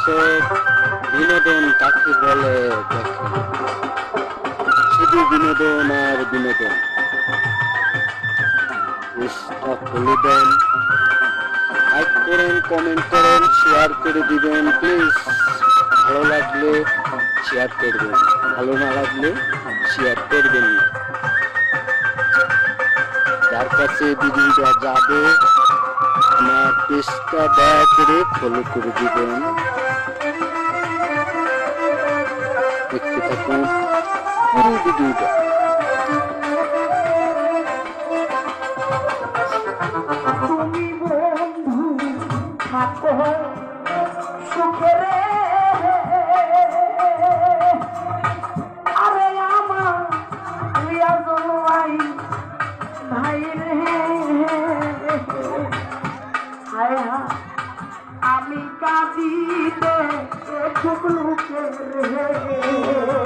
দর্শক, বিনোদন কাকে বলে দেখেন, শুধু বিনোদন আর বিনোদন। পেজটা ফলো দেন, লাইক করেন, কমেন্ট করেন, শেয়ার করে দিবেন প্লিজ। ভালো লাগলে শেয়ার করবেন, ভালো না লাগলে শেয়ার করবেন না। যার কাছে ভিডিওটা যাবে আমার পেজটা দয়া করে ফলো করে দিবেন। দেখতে থাকুন পুরো ভিডিওটা। তুমি বন্ধু থাকো সুখে রে, আরে আমার রিয়াজুল ভাই রে, হায় হায় আমি কাঁদিতে ঠুকলুকে রে।